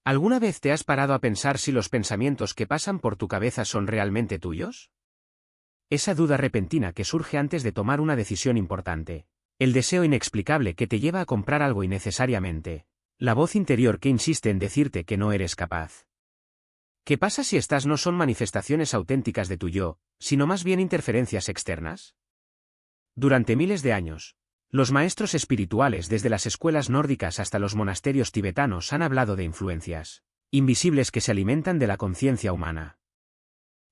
¿Alguna vez te has parado a pensar si los pensamientos que pasan por tu cabeza son realmente tuyos? Esa duda repentina que surge antes de tomar una decisión importante. El deseo inexplicable que te lleva a comprar algo innecesariamente. La voz interior que insiste en decirte que no eres capaz. ¿Qué pasa si estas no son manifestaciones auténticas de tu yo, sino más bien interferencias externas? Durante miles de años, los maestros espirituales desde las escuelas nórdicas hasta los monasterios tibetanos han hablado de influencias invisibles que se alimentan de la conciencia humana.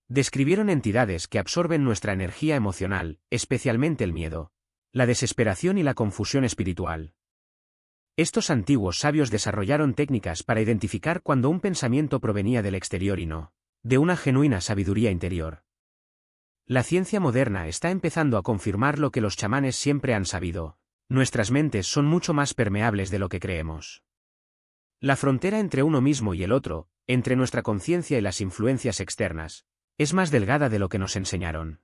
Describieron entidades que absorben nuestra energía emocional, especialmente el miedo, la desesperación y la confusión espiritual. Estos antiguos sabios desarrollaron técnicas para identificar cuando un pensamiento provenía del exterior y no de una genuina sabiduría interior. La ciencia moderna está empezando a confirmar lo que los chamanes siempre han sabido: nuestras mentes son mucho más permeables de lo que creemos. La frontera entre uno mismo y el otro, entre nuestra conciencia y las influencias externas, es más delgada de lo que nos enseñaron.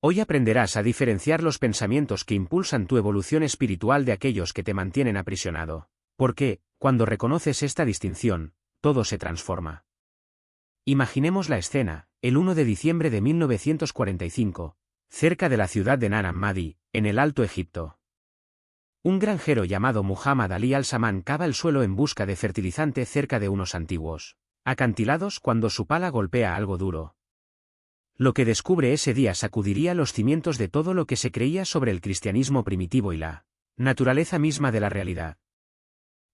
Hoy aprenderás a diferenciar los pensamientos que impulsan tu evolución espiritual de aquellos que te mantienen aprisionado, porque, cuando reconoces esta distinción, todo se transforma. Imaginemos la escena, el 1 de diciembre de 1945, cerca de la ciudad de Nag Hammadi, en el Alto Egipto. Un granjero llamado Muhammad Ali al-Samman cava el suelo en busca de fertilizante cerca de unos antiguos acantilados cuando su pala golpea algo duro. Lo que descubre ese día sacudiría los cimientos de todo lo que se creía sobre el cristianismo primitivo y la naturaleza misma de la realidad.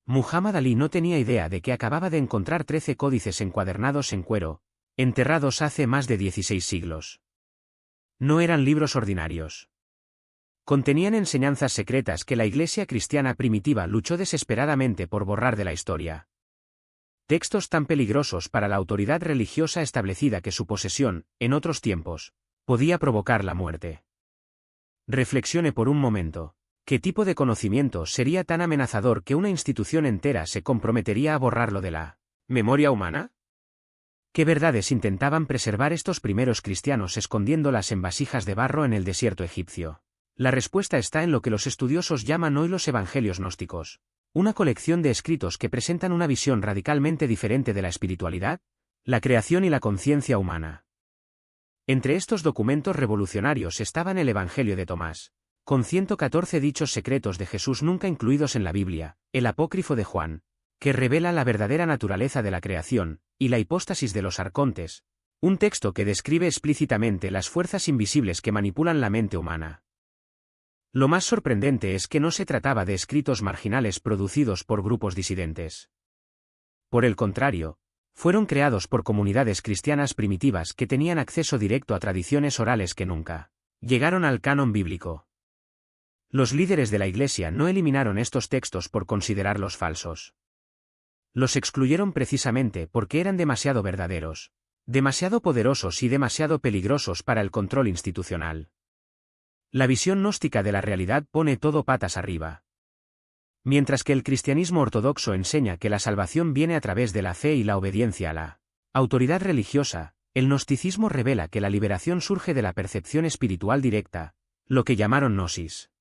Muhammad Ali no tenía idea de que acababa de encontrar 13 códices encuadernados en cuero, enterrados hace más de 16 siglos. No eran libros ordinarios. Contenían enseñanzas secretas que la Iglesia cristiana primitiva luchó desesperadamente por borrar de la historia. Textos tan peligrosos para la autoridad religiosa establecida que su posesión, en otros tiempos, podía provocar la muerte. Reflexione por un momento. ¿Qué tipo de conocimiento sería tan amenazador que una institución entera se comprometería a borrarlo de la memoria humana? ¿Qué verdades intentaban preservar estos primeros cristianos escondiéndolas en vasijas de barro en el desierto egipcio? La respuesta está en lo que los estudiosos llaman hoy los evangelios gnósticos. Una colección de escritos que presentan una visión radicalmente diferente de la espiritualidad, la creación y la conciencia humana. Entre estos documentos revolucionarios estaban el Evangelio de Tomás, con 114 dichos secretos de Jesús nunca incluidos en la Biblia, el Apócrifo de Juan, que revela la verdadera naturaleza de la creación, y la hipóstasis de los arcontes, un texto que describe explícitamente las fuerzas invisibles que manipulan la mente humana. Lo más sorprendente es que no se trataba de escritos marginales producidos por grupos disidentes. Por el contrario, fueron creados por comunidades cristianas primitivas que tenían acceso directo a tradiciones orales que nunca llegaron al canon bíblico. Los líderes de la Iglesia no eliminaron estos textos por considerarlos falsos. Los excluyeron precisamente porque eran demasiado verdaderos, demasiado poderosos y demasiado peligrosos para el control institucional. La visión gnóstica de la realidad pone todo patas arriba. Mientras que el cristianismo ortodoxo enseña que la salvación viene a través de la fe y la obediencia a la autoridad religiosa, el gnosticismo revela que la liberación surge de la percepción espiritual directa, lo que llamaron gnosis.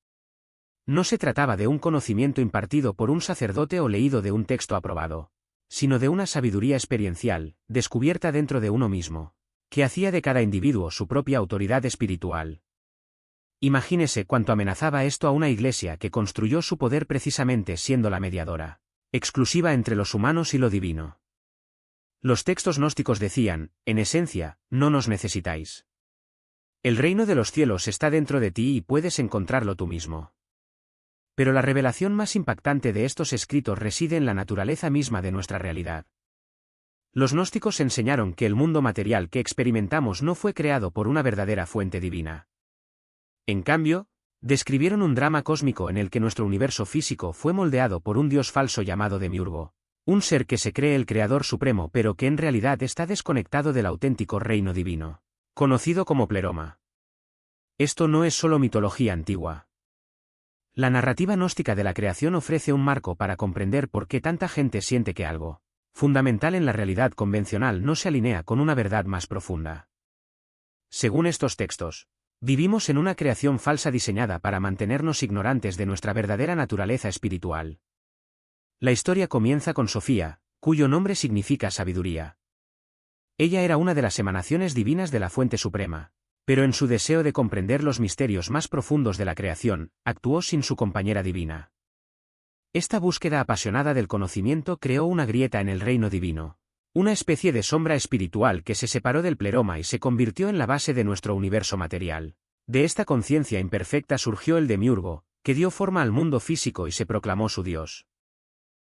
No se trataba de un conocimiento impartido por un sacerdote o leído de un texto aprobado, sino de una sabiduría experiencial, descubierta dentro de uno mismo, que hacía de cada individuo su propia autoridad espiritual. Imagínese cuánto amenazaba esto a una iglesia que construyó su poder precisamente siendo la mediadora exclusiva entre los humanos y lo divino. Los textos gnósticos decían, en esencia, no nos necesitáis. El reino de los cielos está dentro de ti y puedes encontrarlo tú mismo. Pero la revelación más impactante de estos escritos reside en la naturaleza misma de nuestra realidad. Los gnósticos enseñaron que el mundo material que experimentamos no fue creado por una verdadera fuente divina. En cambio, describieron un drama cósmico en el que nuestro universo físico fue moldeado por un dios falso llamado Demiurgo, un ser que se cree el creador supremo pero que en realidad está desconectado del auténtico reino divino, conocido como pleroma. Esto no es solo mitología antigua. La narrativa gnóstica de la creación ofrece un marco para comprender por qué tanta gente siente que algo fundamental en la realidad convencional no se alinea con una verdad más profunda. Según estos textos, vivimos en una creación falsa diseñada para mantenernos ignorantes de nuestra verdadera naturaleza espiritual. La historia comienza con Sofía, cuyo nombre significa sabiduría. Ella era una de las emanaciones divinas de la Fuente Suprema, pero en su deseo de comprender los misterios más profundos de la creación, actuó sin su compañera divina. Esta búsqueda apasionada del conocimiento creó una grieta en el reino divino, una especie de sombra espiritual que se separó del pleroma y se convirtió en la base de nuestro universo material. De esta conciencia imperfecta surgió el demiurgo, que dio forma al mundo físico y se proclamó su Dios.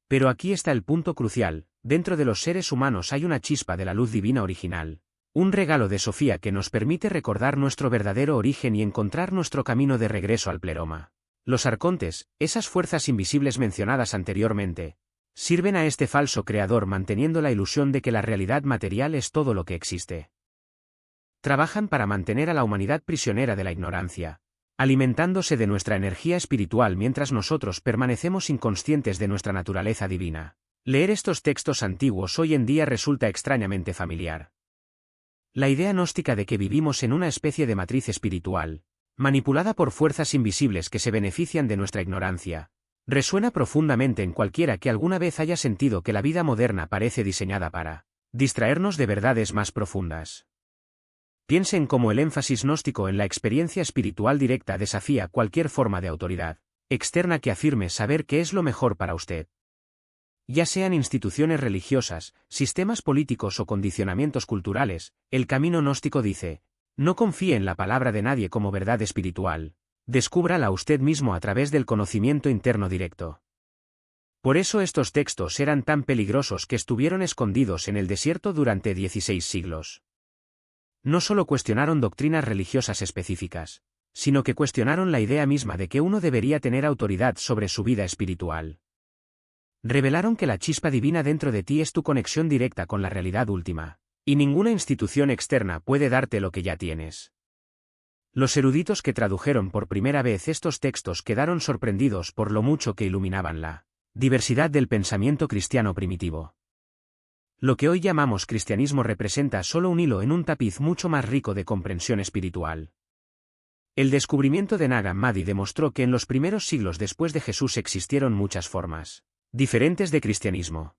Pero aquí está el punto crucial: dentro de los seres humanos hay una chispa de la luz divina original, un regalo de Sofía que nos permite recordar nuestro verdadero origen y encontrar nuestro camino de regreso al pleroma. Los arcontes, esas fuerzas invisibles mencionadas anteriormente, sirven a este falso creador manteniendo la ilusión de que la realidad material es todo lo que existe. Trabajan para mantener a la humanidad prisionera de la ignorancia, alimentándose de nuestra energía espiritual mientras nosotros permanecemos inconscientes de nuestra naturaleza divina. Leer estos textos antiguos hoy en día resulta extrañamente familiar. La idea gnóstica de que vivimos en una especie de matriz espiritual, manipulada por fuerzas invisibles que se benefician de nuestra ignorancia, resuena profundamente en cualquiera que alguna vez haya sentido que la vida moderna parece diseñada para distraernos de verdades más profundas. Piense en cómo el énfasis gnóstico en la experiencia espiritual directa desafía cualquier forma de autoridad externa que afirme saber qué es lo mejor para usted. Ya sean instituciones religiosas, sistemas políticos o condicionamientos culturales, el camino gnóstico dice: no confíe en la palabra de nadie como verdad espiritual, descúbrala usted mismo a través del conocimiento interno directo. Por eso estos textos eran tan peligrosos que estuvieron escondidos en el desierto durante 16 siglos. No solo cuestionaron doctrinas religiosas específicas, sino que cuestionaron la idea misma de que uno debería tener autoridad sobre su vida espiritual. Revelaron que la chispa divina dentro de ti es tu conexión directa con la realidad última, y ninguna institución externa puede darte lo que ya tienes. Los eruditos que tradujeron por primera vez estos textos quedaron sorprendidos por lo mucho que iluminaban la diversidad del pensamiento cristiano primitivo. Lo que hoy llamamos cristianismo representa solo un hilo en un tapiz mucho más rico de comprensión espiritual. El descubrimiento de Nag Hammadi demostró que en los primeros siglos después de Jesús existieron muchas formas diferentes de cristianismo.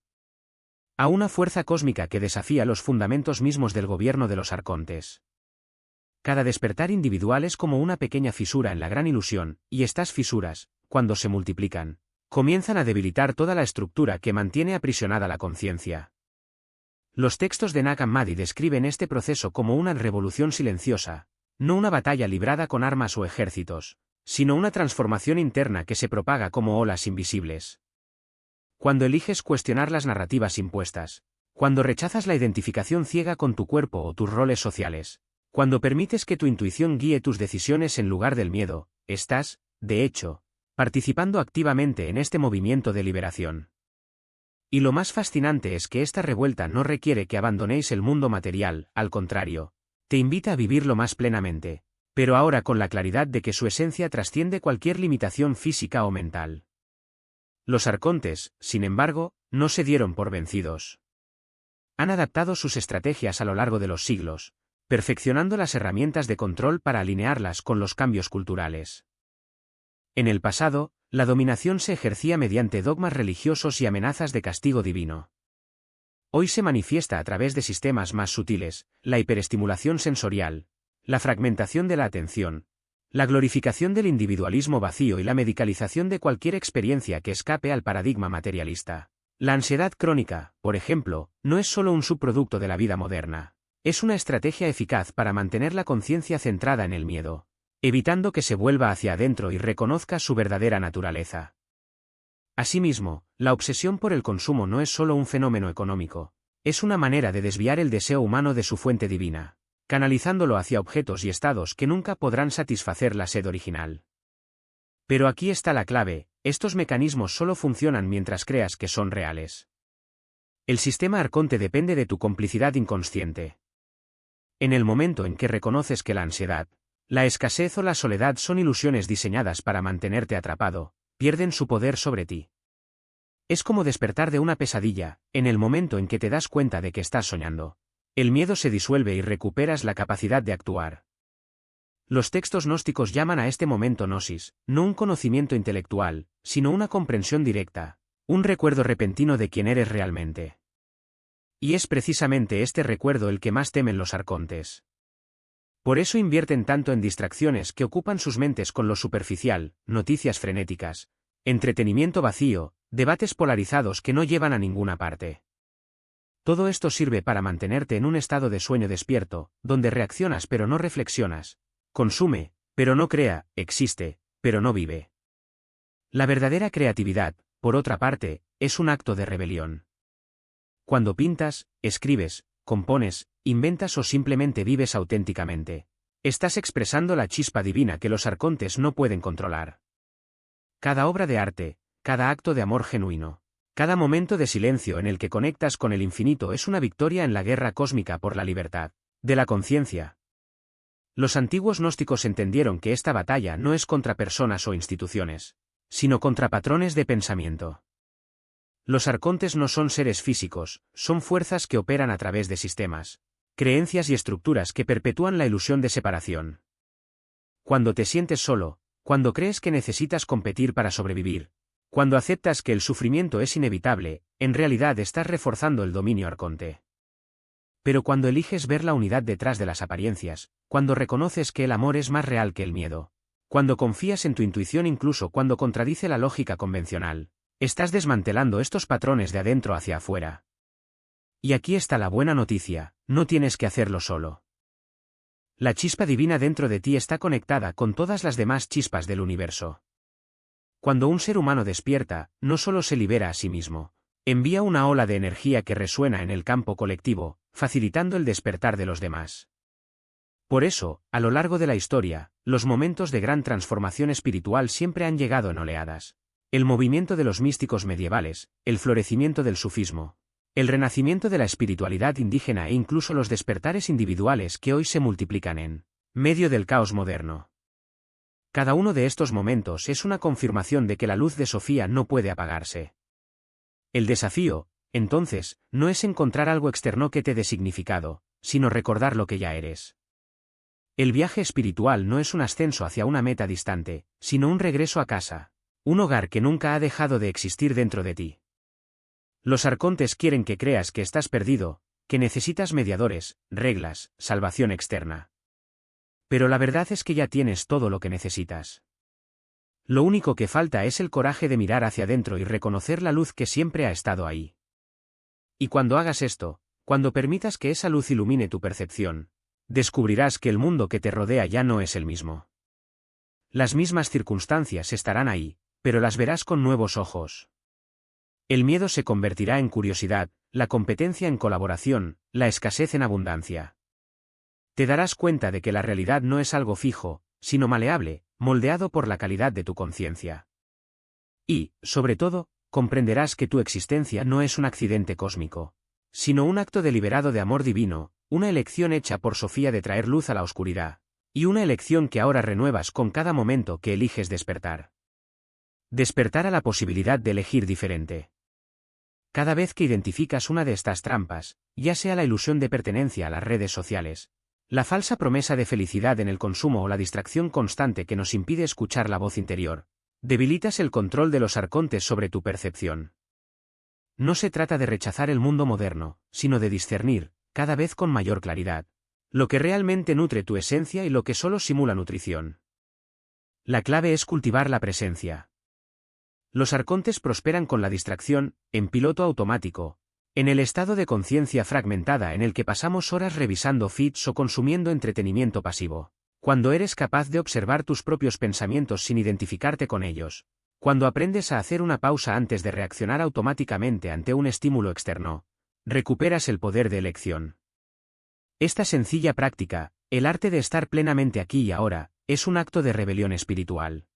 A una fuerza cósmica que desafía los fundamentos mismos del gobierno de los arcontes. Cada despertar individual es como una pequeña fisura en la gran ilusión, y estas fisuras, cuando se multiplican, comienzan a debilitar toda la estructura que mantiene aprisionada la conciencia. Los textos de Nag Hammadi describen este proceso como una revolución silenciosa, no una batalla librada con armas o ejércitos, sino una transformación interna que se propaga como olas invisibles. Cuando eliges cuestionar las narrativas impuestas, cuando rechazas la identificación ciega con tu cuerpo o tus roles sociales, cuando permites que tu intuición guíe tus decisiones en lugar del miedo, estás, de hecho, participando activamente en este movimiento de liberación. Y lo más fascinante es que esta revuelta no requiere que abandonéis el mundo material, al contrario, te invita a vivirlo más plenamente, pero ahora con la claridad de que su esencia trasciende cualquier limitación física o mental. Los arcontes, sin embargo, no se dieron por vencidos. Han adaptado sus estrategias a lo largo de los siglos, perfeccionando las herramientas de control para alinearlas con los cambios culturales. En el pasado, la dominación se ejercía mediante dogmas religiosos y amenazas de castigo divino. Hoy se manifiesta a través de sistemas más sutiles, la hiperestimulación sensorial, la fragmentación de la atención, la glorificación del individualismo vacío y la medicalización de cualquier experiencia que escape al paradigma materialista. La ansiedad crónica, por ejemplo, no es solo un subproducto de la vida moderna. Es una estrategia eficaz para mantener la conciencia centrada en el miedo, evitando que se vuelva hacia adentro y reconozca su verdadera naturaleza. Asimismo, la obsesión por el consumo no es solo un fenómeno económico, es una manera de desviar el deseo humano de su fuente divina, canalizándolo hacia objetos y estados que nunca podrán satisfacer la sed original. Pero aquí está la clave: estos mecanismos solo funcionan mientras creas que son reales. El sistema arconte depende de tu complicidad inconsciente. En el momento en que reconoces que la ansiedad, la escasez o la soledad son ilusiones diseñadas para mantenerte atrapado, pierden su poder sobre ti. Es como despertar de una pesadilla. En el momento en que te das cuenta de que estás soñando, el miedo se disuelve y recuperas la capacidad de actuar. Los textos gnósticos llaman a este momento gnosis, no un conocimiento intelectual, sino una comprensión directa, Un recuerdo repentino de quién eres realmente. Y es precisamente este recuerdo el que más temen los arcontes. Por eso invierten tanto en distracciones que ocupan sus mentes con lo superficial, noticias frenéticas, entretenimiento vacío, debates polarizados que no llevan a ninguna parte. Todo esto sirve para mantenerte en un estado de sueño despierto, donde reaccionas pero no reflexionas, consume, pero no crea, existe, pero no vive. La verdadera creatividad, por otra parte, es un acto de rebelión. Cuando pintas, escribes, compones, inventas o simplemente vives auténticamente, estás expresando la chispa divina que los arcontes no pueden controlar. Cada obra de arte, cada acto de amor genuino, cada momento de silencio en el que conectas con el infinito es una victoria en la guerra cósmica por la libertad de la conciencia. Los antiguos gnósticos entendieron que esta batalla no es contra personas o instituciones, sino contra patrones de pensamiento. Los arcontes no son seres físicos, son fuerzas que operan a través de sistemas, creencias y estructuras que perpetúan la ilusión de separación. Cuando te sientes solo, cuando crees que necesitas competir para sobrevivir, cuando aceptas que el sufrimiento es inevitable, en realidad estás reforzando el dominio arconte. Pero cuando eliges ver la unidad detrás de las apariencias, cuando reconoces que el amor es más real que el miedo, cuando confías en tu intuición incluso cuando contradice la lógica convencional, estás desmantelando estos patrones de adentro hacia afuera. Y aquí está la buena noticia, no tienes que hacerlo solo. La chispa divina dentro de ti está conectada con todas las demás chispas del universo. Cuando un ser humano despierta, no solo se libera a sí mismo, envía una ola de energía que resuena en el campo colectivo, facilitando el despertar de los demás. Por eso, a lo largo de la historia, los momentos de gran transformación espiritual siempre han llegado en oleadas. El movimiento de los místicos medievales, el florecimiento del sufismo, el renacimiento de la espiritualidad indígena e incluso los despertares individuales que hoy se multiplican en medio del caos moderno. Cada uno de estos momentos es una confirmación de que la luz de Sofía no puede apagarse. El desafío, entonces, no es encontrar algo externo que te dé significado, sino recordar lo que ya eres. El viaje espiritual no es un ascenso hacia una meta distante, sino un regreso a casa, un hogar que nunca ha dejado de existir dentro de ti. Los arcontes quieren que creas que estás perdido, que necesitas mediadores, reglas, salvación externa. Pero la verdad es que ya tienes todo lo que necesitas. Lo único que falta es el coraje de mirar hacia adentro y reconocer la luz que siempre ha estado ahí. Y cuando hagas esto, cuando permitas que esa luz ilumine tu percepción, descubrirás que el mundo que te rodea ya no es el mismo. Las mismas circunstancias estarán ahí, pero las verás con nuevos ojos. El miedo se convertirá en curiosidad, la competencia en colaboración, la escasez en abundancia. Te darás cuenta de que la realidad no es algo fijo, sino maleable, moldeado por la calidad de tu conciencia. Y, sobre todo, comprenderás que tu existencia no es un accidente cósmico, sino un acto deliberado de amor divino, una elección hecha por Sofía de traer luz a la oscuridad, y una elección que ahora renuevas con cada momento que eliges despertar. Despertar a la posibilidad de elegir diferente. Cada vez que identificas una de estas trampas, ya sea la ilusión de pertenencia a las redes sociales, la falsa promesa de felicidad en el consumo o la distracción constante que nos impide escuchar la voz interior, debilitas el control de los arcontes sobre tu percepción. No se trata de rechazar el mundo moderno, sino de discernir, cada vez con mayor claridad, lo que realmente nutre tu esencia y lo que solo simula nutrición. La clave es cultivar la presencia. Los arcontes prosperan con la distracción, en piloto automático, en el estado de conciencia fragmentada en el que pasamos horas revisando feeds o consumiendo entretenimiento pasivo. Cuando eres capaz de observar tus propios pensamientos sin identificarte con ellos, cuando aprendes a hacer una pausa antes de reaccionar automáticamente ante un estímulo externo, recuperas el poder de elección. Esta sencilla práctica, el arte de estar plenamente aquí y ahora, es un acto de rebelión espiritual.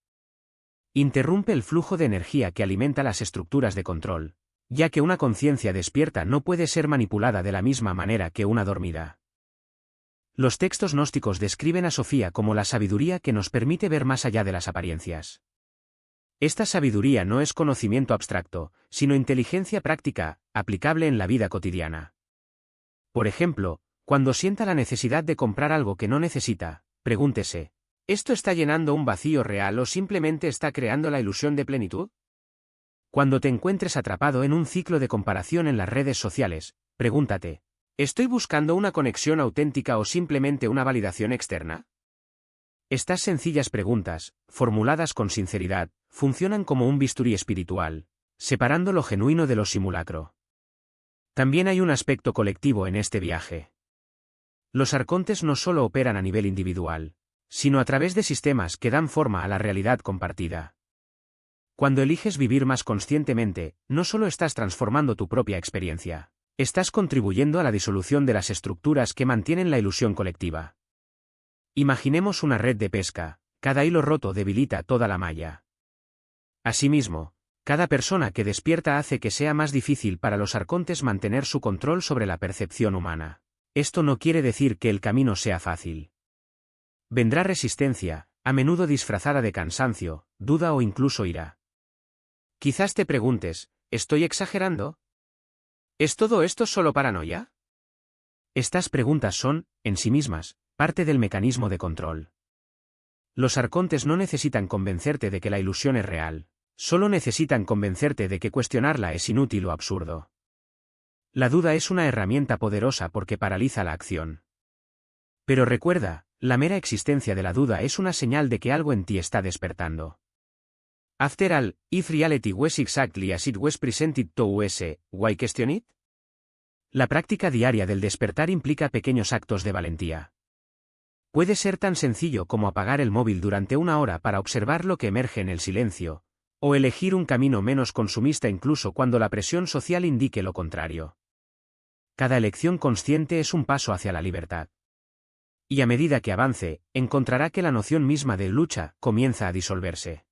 Interrumpe el flujo de energía que alimenta las estructuras de control, ya que una conciencia despierta no puede ser manipulada de la misma manera que una dormida. Los textos gnósticos describen a Sofía como la sabiduría que nos permite ver más allá de las apariencias. Esta sabiduría no es conocimiento abstracto, sino inteligencia práctica, aplicable en la vida cotidiana. Por ejemplo, cuando sienta la necesidad de comprar algo que no necesita, pregúntese, ¿esto está llenando un vacío real o simplemente está creando la ilusión de plenitud? Cuando te encuentres atrapado en un ciclo de comparación en las redes sociales, pregúntate, ¿estoy buscando una conexión auténtica o simplemente una validación externa? Estas sencillas preguntas, formuladas con sinceridad, funcionan como un bisturí espiritual, separando lo genuino de lo simulacro. También hay un aspecto colectivo en este viaje. Los arcontes no solo operan a nivel individual, sino a través de sistemas que dan forma a la realidad compartida. Cuando eliges vivir más conscientemente, no solo estás transformando tu propia experiencia, estás contribuyendo a la disolución de las estructuras que mantienen la ilusión colectiva. Imaginemos una red de pesca, cada hilo roto debilita toda la malla. Asimismo, cada persona que despierta hace que sea más difícil para los arcontes mantener su control sobre la percepción humana. Esto no quiere decir que el camino sea fácil. Vendrá resistencia, a menudo disfrazada de cansancio, duda o incluso ira. Quizás te preguntes, ¿estoy exagerando? ¿Es todo esto solo paranoia? Estas preguntas son, en sí mismas, parte del mecanismo de control. Los arcontes no necesitan convencerte de que la ilusión es real, solo necesitan convencerte de que cuestionarla es inútil o absurdo. La duda es una herramienta poderosa porque paraliza la acción. Pero recuerda, la mera existencia de la duda es una señal de que algo en ti está despertando. After all, if reality was exactly as it was presented to us, why question it? La práctica diaria del despertar implica pequeños actos de valentía. Puede ser tan sencillo como apagar el móvil durante una hora para observar lo que emerge en el silencio, o elegir un camino menos consumista incluso cuando la presión social indique lo contrario. Cada elección consciente es un paso hacia la libertad. Y a medida que avance, encontrará que la noción misma de lucha comienza a disolverse.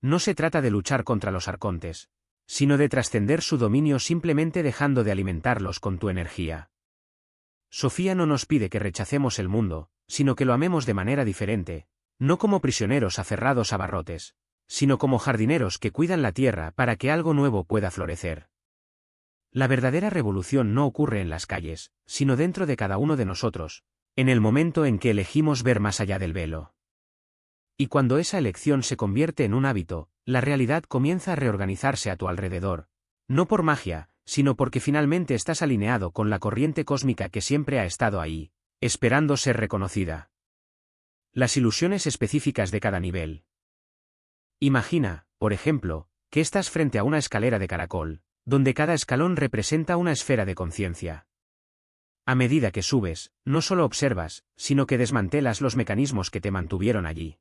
No se trata de luchar contra los arcontes, sino de trascender su dominio simplemente dejando de alimentarlos con tu energía. Sofía no nos pide que rechacemos el mundo, sino que lo amemos de manera diferente, no como prisioneros aferrados a barrotes, sino como jardineros que cuidan la tierra para que algo nuevo pueda florecer. La verdadera revolución no ocurre en las calles, sino dentro de cada uno de nosotros, en el momento en que elegimos ver más allá del velo. Y cuando esa elección se convierte en un hábito, la realidad comienza a reorganizarse a tu alrededor, no por magia, sino porque finalmente estás alineado con la corriente cósmica que siempre ha estado ahí, esperando ser reconocida. Las ilusiones específicas de cada nivel. Imagina, por ejemplo, que estás frente a una escalera de caracol, donde cada escalón representa una esfera de conciencia. A medida que subes, no solo observas, sino que desmantelas los mecanismos que te mantuvieron allí.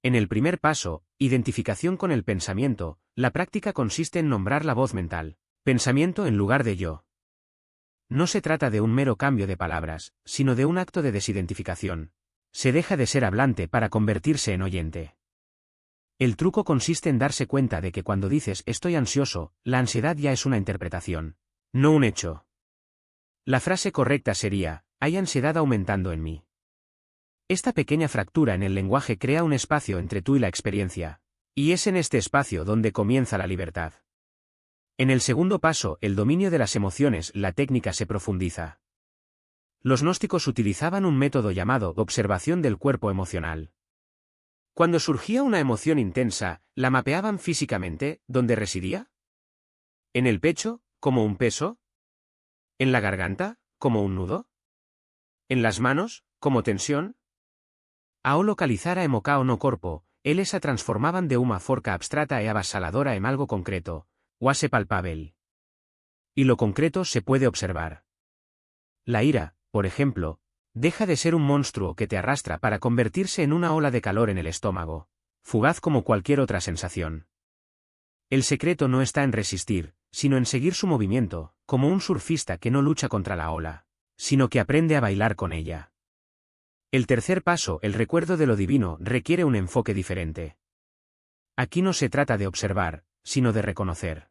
En el primer paso, identificación con el pensamiento, la práctica consiste en nombrar la voz mental, pensamiento en lugar de yo. No se trata de un mero cambio de palabras, sino de un acto de desidentificación. Se deja de ser hablante para convertirse en oyente. El truco consiste en darse cuenta de que cuando dices estoy ansioso, la ansiedad ya es una interpretación, no un hecho. La frase correcta sería, hay ansiedad aumentando en mí. Esta pequeña fractura en el lenguaje crea un espacio entre tú y la experiencia, y es en este espacio donde comienza la libertad. En el segundo paso, el dominio de las emociones, la técnica se profundiza. Los gnósticos utilizaban un método llamado observación del cuerpo emocional. Cuando surgía una emoción intensa, ¿la mapeaban físicamente, dónde residía? ¿En el pecho, como un peso? ¿En la garganta, como un nudo? ¿En las manos, como tensión? Ao localizar a emocao no corpo, eles a transformaban de una forca abstrata e avasaladora en algo concreto, quasi palpable. Y lo concreto se puede observar. La ira, por ejemplo, deja de ser un monstruo que te arrastra para convertirse en una ola de calor en el estómago, fugaz como cualquier otra sensación. El secreto no está en resistir, sino en seguir su movimiento, como un surfista que no lucha contra la ola, sino que aprende a bailar con ella. El tercer paso, el recuerdo de lo divino, requiere un enfoque diferente. Aquí no se trata de observar, sino de reconocer.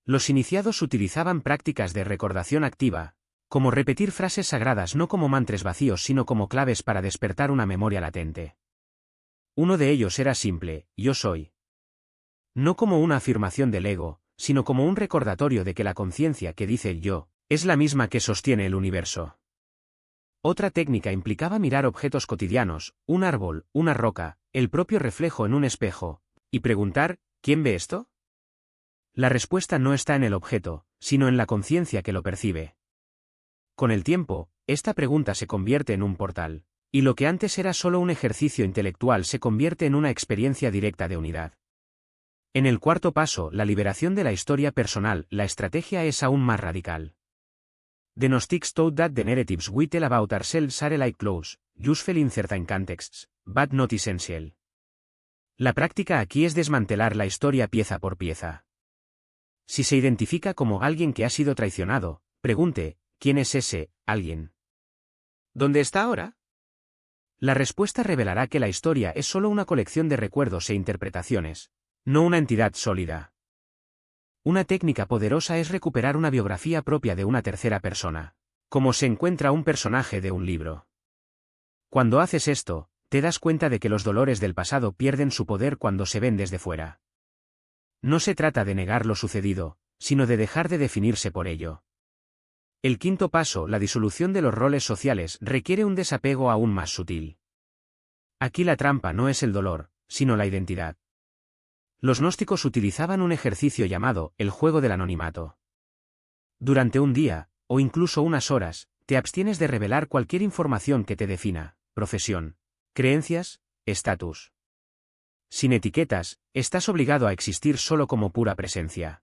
Los iniciados utilizaban prácticas de recordación activa, como repetir frases sagradas no como mantras vacíos sino como claves para despertar una memoria latente. Uno de ellos era simple, yo soy. No como una afirmación del ego, sino como un recordatorio de que la conciencia que dice el yo, es la misma que sostiene el universo. Otra técnica implicaba mirar objetos cotidianos, un árbol, una roca, el propio reflejo en un espejo, y preguntar, ¿quién ve esto? La respuesta no está en el objeto, sino en la conciencia que lo percibe. Con el tiempo, esta pregunta se convierte en un portal, y lo que antes era solo un ejercicio intelectual se convierte en una experiencia directa de unidad. En el cuarto paso, la liberación de la historia personal, la estrategia es aún más radical. The Gnostics taught that the narratives we tell about ourselves are like clothes, useful in certain contexts, but not essential. La práctica aquí es desmantelar la historia pieza por pieza. Si se identifica como alguien que ha sido traicionado, pregunte, ¿quién es ese alguien? ¿Dónde está ahora? La respuesta revelará que la historia es solo una colección de recuerdos e interpretaciones, no una entidad sólida. Una técnica poderosa es recuperar una biografía propia de una tercera persona, como se encuentra un personaje de un libro. Cuando haces esto, te das cuenta de que los dolores del pasado pierden su poder cuando se ven desde fuera. No se trata de negar lo sucedido, sino de dejar de definirse por ello. El quinto paso, la disolución de los roles sociales, requiere un desapego aún más sutil. Aquí la trampa no es el dolor, sino la identidad. Los gnósticos utilizaban un ejercicio llamado el juego del anonimato. Durante un día, o incluso unas horas, te abstienes de revelar cualquier información que te defina, profesión, creencias, estatus. Sin etiquetas, estás obligado a existir solo como pura presencia.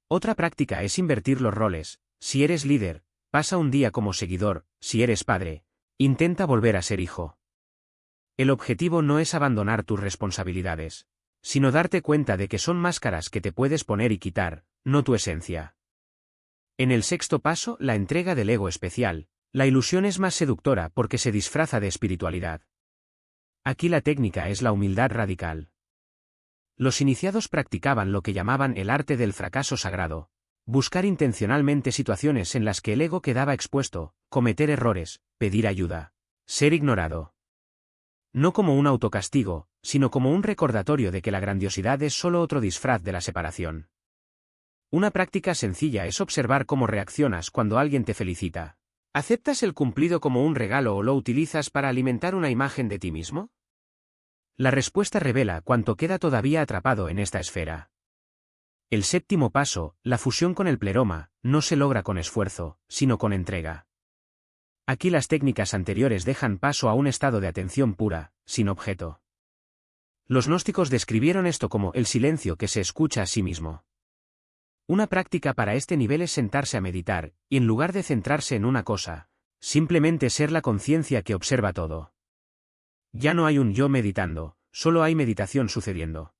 Otra práctica es invertir los roles. Si eres líder, pasa un día como seguidor; si eres padre, intenta volver a ser hijo. El objetivo no es abandonar tus responsabilidades, sino darte cuenta de que son máscaras que te puedes poner y quitar, no tu esencia. En el sexto paso, la entrega del ego especial, la ilusión es más seductora porque se disfraza de espiritualidad. Aquí la técnica es la humildad radical. Los iniciados practicaban lo que llamaban el arte del fracaso sagrado. Buscar intencionalmente situaciones en las que el ego quedaba expuesto, cometer errores, pedir ayuda, ser ignorado. No como un autocastigo, sino como un recordatorio de que la grandiosidad es solo otro disfraz de la separación. Una práctica sencilla es observar cómo reaccionas cuando alguien te felicita. ¿Aceptas el cumplido como un regalo o lo utilizas para alimentar una imagen de ti mismo? La respuesta revela cuánto queda todavía atrapado en esta esfera. El séptimo paso, la fusión con el pleroma, no se logra con esfuerzo, sino con entrega. Aquí las técnicas anteriores dejan paso a un estado de atención pura, sin objeto. Los gnósticos describieron esto como el silencio que se escucha a sí mismo. Una práctica para este nivel es sentarse a meditar, y en lugar de centrarse en una cosa, simplemente ser la conciencia que observa todo. Ya no hay un yo meditando, solo hay meditación sucediendo.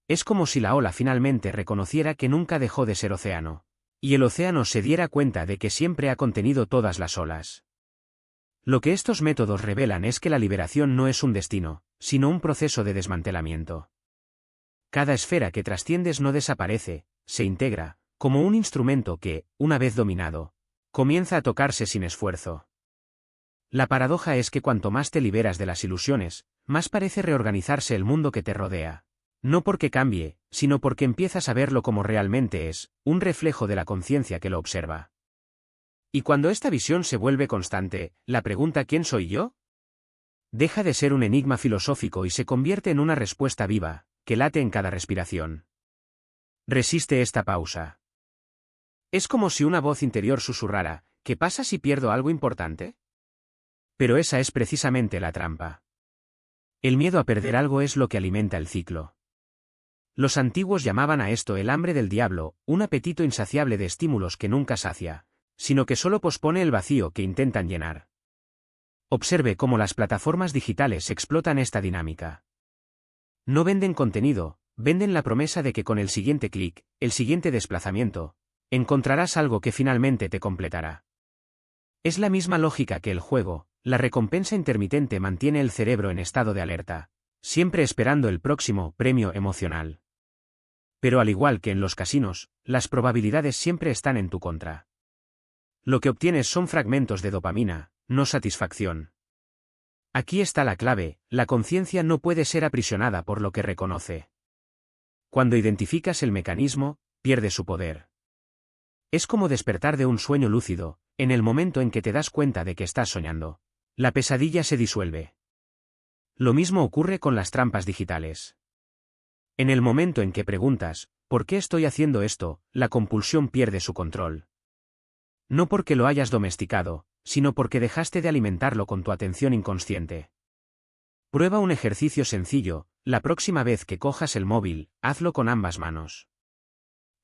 Es como si la ola finalmente reconociera que nunca dejó de ser océano, y el océano se diera cuenta de que siempre ha contenido todas las olas. Lo que estos métodos revelan es que la liberación no es un destino, sino un proceso de desmantelamiento. Cada esfera que trasciendes no desaparece, se integra, como un instrumento que, una vez dominado, comienza a tocarse sin esfuerzo. La paradoja es que cuanto más te liberas de las ilusiones, más parece reorganizarse el mundo que te rodea. No porque cambie, sino porque empiezas a verlo como realmente es, un reflejo de la conciencia que lo observa. Y cuando esta visión se vuelve constante, la pregunta ¿quién soy yo? Deja de ser un enigma filosófico y se convierte en una respuesta viva, que late en cada respiración. Resiste esta pausa. Es como si una voz interior susurrara, ¿qué pasa si pierdo algo importante? Pero esa es precisamente la trampa. El miedo a perder algo es lo que alimenta el ciclo. Los antiguos llamaban a esto el hambre del diablo, un apetito insaciable de estímulos que nunca sacia, sino que solo pospone el vacío que intentan llenar. Observe cómo las plataformas digitales explotan esta dinámica. No venden contenido, venden la promesa de que con el siguiente clic, el siguiente desplazamiento, encontrarás algo que finalmente te completará. Es la misma lógica que el juego, la recompensa intermitente mantiene el cerebro en estado de alerta, siempre esperando el próximo premio emocional. Pero al igual que en los casinos, las probabilidades siempre están en tu contra. Lo que obtienes son fragmentos de dopamina, no satisfacción. Aquí está la clave, la conciencia no puede ser aprisionada por lo que reconoce. Cuando identificas el mecanismo, pierde su poder. Es como despertar de un sueño lúcido, en el momento en que te das cuenta de que estás soñando. La pesadilla se disuelve. Lo mismo ocurre con las trampas digitales. En el momento en que preguntas, ¿por qué estoy haciendo esto? La compulsión pierde su control. No porque lo hayas domesticado, sino porque dejaste de alimentarlo con tu atención inconsciente. Prueba un ejercicio sencillo: la próxima vez que cojas el móvil, hazlo con ambas manos.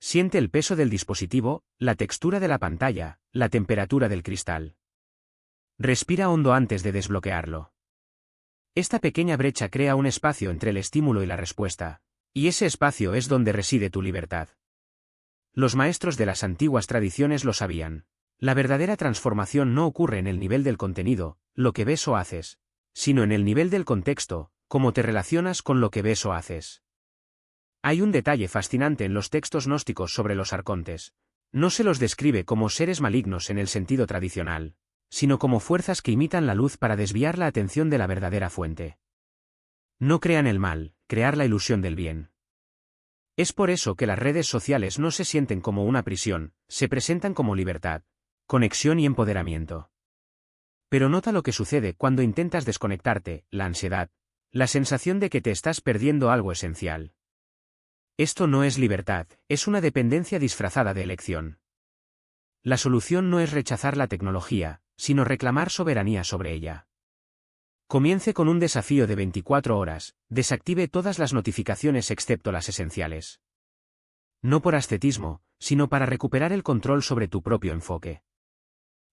Siente el peso del dispositivo, la textura de la pantalla, la temperatura del cristal. Respira hondo antes de desbloquearlo. Esta pequeña brecha crea un espacio entre el estímulo y la respuesta, y ese espacio es donde reside tu libertad. Los maestros de las antiguas tradiciones lo sabían. La verdadera transformación no ocurre en el nivel del contenido, lo que ves o haces, sino en el nivel del contexto, cómo te relacionas con lo que ves o haces. Hay un detalle fascinante en los textos gnósticos sobre los arcontes. No se los describe como seres malignos en el sentido tradicional, sino como fuerzas que imitan la luz para desviar la atención de la verdadera fuente. No crean el mal, crear la ilusión del bien. Es por eso que las redes sociales no se sienten como una prisión, se presentan como libertad, conexión y empoderamiento. Pero nota lo que sucede cuando intentas desconectarte: la ansiedad, la sensación de que te estás perdiendo algo esencial. Esto no es libertad, es una dependencia disfrazada de elección. La solución no es rechazar la tecnología, sino reclamar soberanía sobre ella. Comience con un desafío de 24 horas, desactive todas las notificaciones excepto las esenciales. No por ascetismo, sino para recuperar el control sobre tu propio enfoque.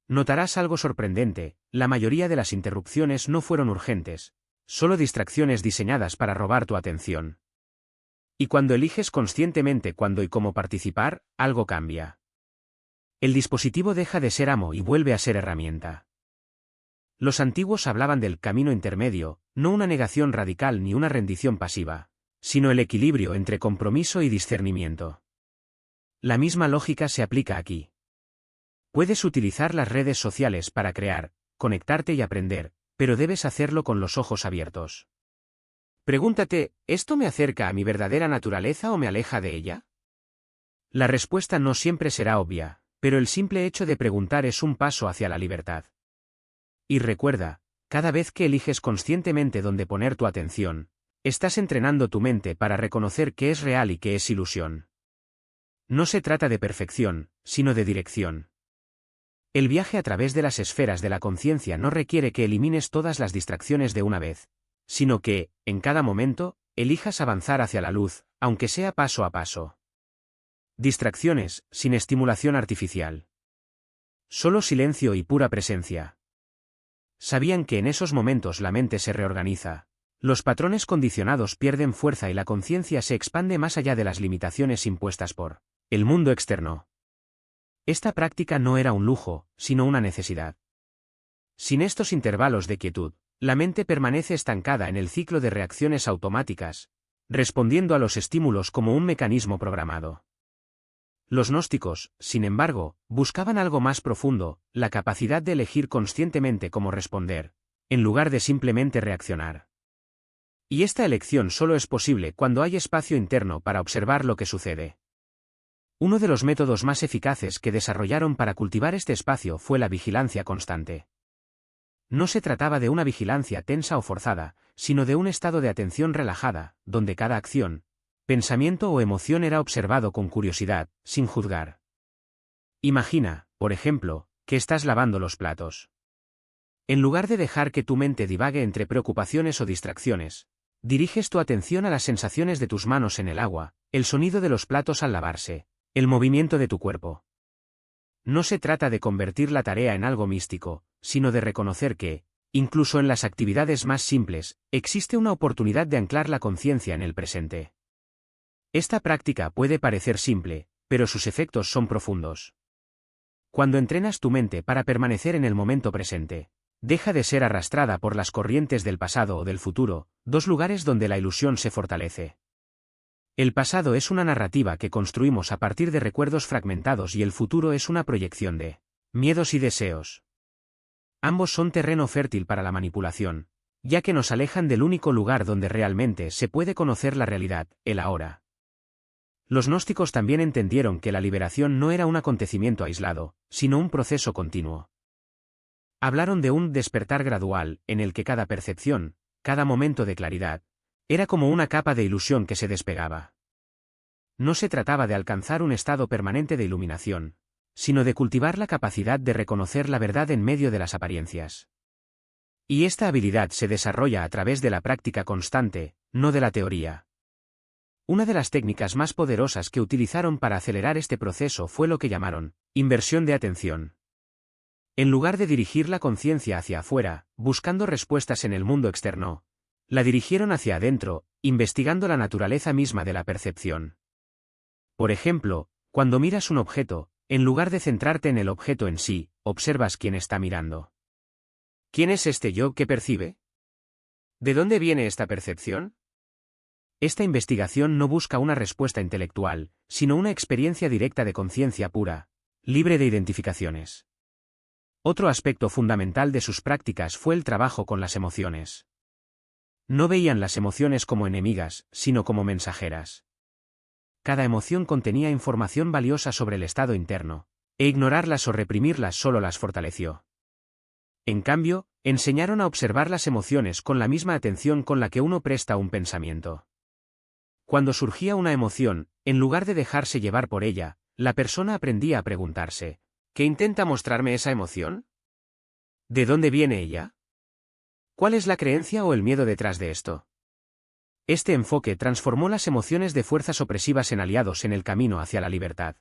Notarás algo sorprendente: la mayoría de las interrupciones no fueron urgentes, solo distracciones diseñadas para robar tu atención. Y cuando eliges conscientemente cuándo y cómo participar, algo cambia. El dispositivo deja de ser amo y vuelve a ser herramienta. Los antiguos hablaban del camino intermedio, no una negación radical ni una rendición pasiva, sino el equilibrio entre compromiso y discernimiento. La misma lógica se aplica aquí. Puedes utilizar las redes sociales para crear, conectarte y aprender, pero debes hacerlo con los ojos abiertos. Pregúntate: ¿esto me acerca a mi verdadera naturaleza o me aleja de ella? La respuesta no siempre será obvia, pero el simple hecho de preguntar es un paso hacia la libertad. Y recuerda, cada vez que eliges conscientemente dónde poner tu atención, estás entrenando tu mente para reconocer qué es real y qué es ilusión. No se trata de perfección, sino de dirección. El viaje a través de las esferas de la conciencia no requiere que elimines todas las distracciones de una vez, sino que, en cada momento, elijas avanzar hacia la luz, aunque sea paso a paso. Distracciones, sin estimulación artificial. Solo silencio y pura presencia. Sabían que en esos momentos la mente se reorganiza, los patrones condicionados pierden fuerza y la conciencia se expande más allá de las limitaciones impuestas por el mundo externo. Esta práctica no era un lujo, sino una necesidad. Sin estos intervalos de quietud, la mente permanece estancada en el ciclo de reacciones automáticas, respondiendo a los estímulos como un mecanismo programado. Los gnósticos, sin embargo, buscaban algo más profundo: la capacidad de elegir conscientemente cómo responder, en lugar de simplemente reaccionar. Y esta elección solo es posible cuando hay espacio interno para observar lo que sucede. Uno de los métodos más eficaces que desarrollaron para cultivar este espacio fue la vigilancia constante. No se trataba de una vigilancia tensa o forzada, sino de un estado de atención relajada, donde cada acción, pensamiento o emoción era observado con curiosidad, sin juzgar. Imagina, por ejemplo, que estás lavando los platos. En lugar de dejar que tu mente divague entre preocupaciones o distracciones, diriges tu atención a las sensaciones de tus manos en el agua, el sonido de los platos al lavarse, el movimiento de tu cuerpo. No se trata de convertir la tarea en algo místico, sino de reconocer que, incluso en las actividades más simples, existe una oportunidad de anclar la conciencia en el presente. Esta práctica puede parecer simple, pero sus efectos son profundos. Cuando entrenas tu mente para permanecer en el momento presente, deja de ser arrastrada por las corrientes del pasado o del futuro, dos lugares donde la ilusión se fortalece. El pasado es una narrativa que construimos a partir de recuerdos fragmentados y el futuro es una proyección de miedos y deseos. Ambos son terreno fértil para la manipulación, ya que nos alejan del único lugar donde realmente se puede conocer la realidad, el ahora. Los gnósticos también entendieron que la liberación no era un acontecimiento aislado, sino un proceso continuo. Hablaron de un despertar gradual, en el que cada percepción, cada momento de claridad, era como una capa de ilusión que se despegaba. No se trataba de alcanzar un estado permanente de iluminación, sino de cultivar la capacidad de reconocer la verdad en medio de las apariencias. Y esta habilidad se desarrolla a través de la práctica constante, no de la teoría. Una de las técnicas más poderosas que utilizaron para acelerar este proceso fue lo que llamaron inversión de atención. En lugar de dirigir la conciencia hacia afuera, buscando respuestas en el mundo externo, la dirigieron hacia adentro, investigando la naturaleza misma de la percepción. Por ejemplo, cuando miras un objeto, en lugar de centrarte en el objeto en sí, observas quién está mirando. ¿Quién es este yo que percibe? ¿De dónde viene esta percepción? Esta investigación no busca una respuesta intelectual, sino una experiencia directa de conciencia pura, libre de identificaciones. Otro aspecto fundamental de sus prácticas fue el trabajo con las emociones. No veían las emociones como enemigas, sino como mensajeras. Cada emoción contenía información valiosa sobre el estado interno, e ignorarlas o reprimirlas solo las fortaleció. En cambio, enseñaron a observar las emociones con la misma atención con la que uno presta un pensamiento. Cuando surgía una emoción, en lugar de dejarse llevar por ella, la persona aprendía a preguntarse, ¿qué intenta mostrarme esa emoción? ¿De dónde viene ella? ¿Cuál es la creencia o el miedo detrás de esto? Este enfoque transformó las emociones de fuerzas opresivas en aliados en el camino hacia la libertad.